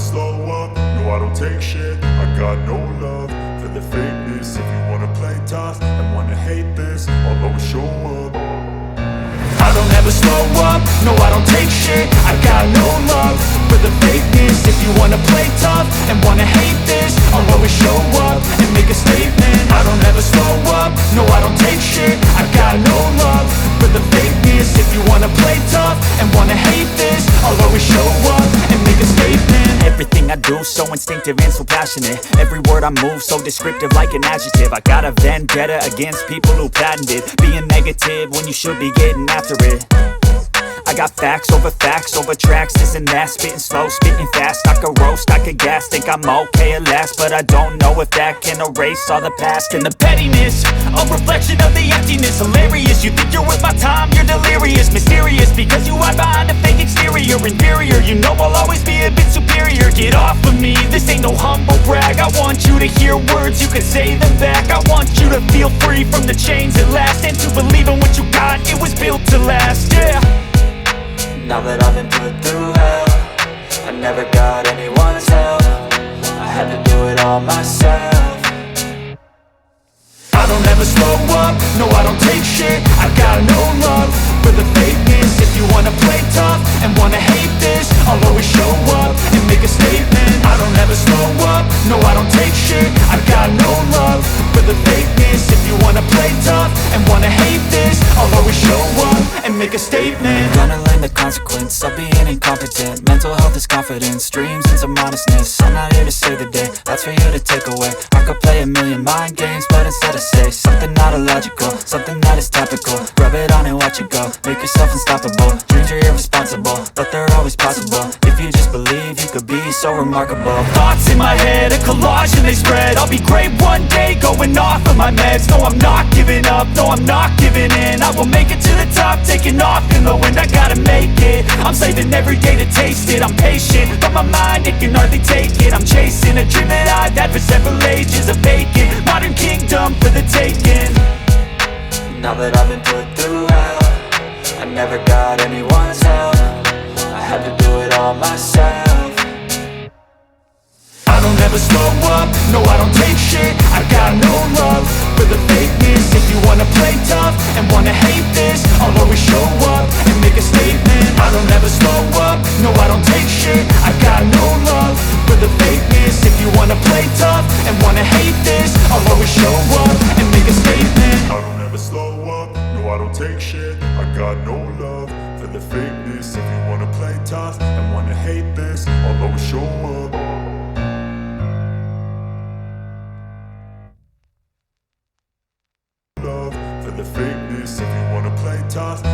slow up, no I don't take shit. I got no love for the fakeness. If you wanna play tough and wanna hate this, I'll always show up. I don't ever slow up, no I don't take shit. I got no love for the fakeness. If you wanna play tough and wanna hate this, I'll always show up and make a statement. I don't ever slow up, no I don't take shit. I got no love for the fakeness. If you wanna play tough and wanna hate this, I'll always show up and make a statement. Everything I do so instinctive and so passionate. Every word I move so descriptive like an adjective. I got a vendetta against people who patented being negative when you should be getting after it. I got facts over tracks, this and that. Spitting slow, spitting fast. I could roast, I could gas. Think I'm okay at last, but I don't know if that can erase all the past. And the pettiness, a reflection of the emptiness. Hilarious, you think you're worth my time, you're delirious. Mysterious, because you hide behind a fake exterior. Inferior, you know I'll always be a bit superior. Get off of me, this ain't no humble brag. I want you to hear words, you can say them back. I want you to feel free from the chains at last, and to believe in what you got, it was built to last, yeah. Now that I've been put through hell, I never got anyone's help. I had to do it all myself. I don't ever slow up, no I don't take shit. I got no love for the fakeness. If you wanna play tough and wanna hate this, I'll always show up and make a statement. I don't ever slow up, no I don't take shit. I got no love for the fakeness. If you wanna play tough and wanna hate this, I'll always show up and make a statement. Gonna learn the consequence of being incompetent. Mental health is confidence, dreams and some modestness. I'm not here to save the day, that's for you to take away. I could play a million mind games, but instead I say something not illogical, something that is topical. Rub it on and watch it go, make yourself unstoppable. Dreams are irresponsible, but they're always possible. If you just believe, you could be so remarkable. Thoughts in my head, a collage and they spread. I'll be great one day, going off of my meds. No, I'm not giving up, no, I'm not giving in. I will make it to the top, taking off in the wind. I gotta make it, I'm saving every day to taste it. I'm patient, but my mind, it can hardly take it. I'm chasing a dream that I've had for several ages. A vacant, modern kingdom for the taking. Now that I've been put through hell, I never got anyone's help. I had to do it all myself. I don't ever slow up, no I don't take shit. I got no love for the fakeness. If you wanna play tough and wanna hate this, I'll always show up and make a statement. I don't ever slow up, no I don't take shit. I got no love for the fakeness. If you wanna play tough and wanna hate this, I'll always show up and make a statement. I don't ever slow up, no I don't take shit. I got no love for the fakeness. If you wanna play tough and wanna hate this, I'll always show up. For the fakeness, if you wanna play tough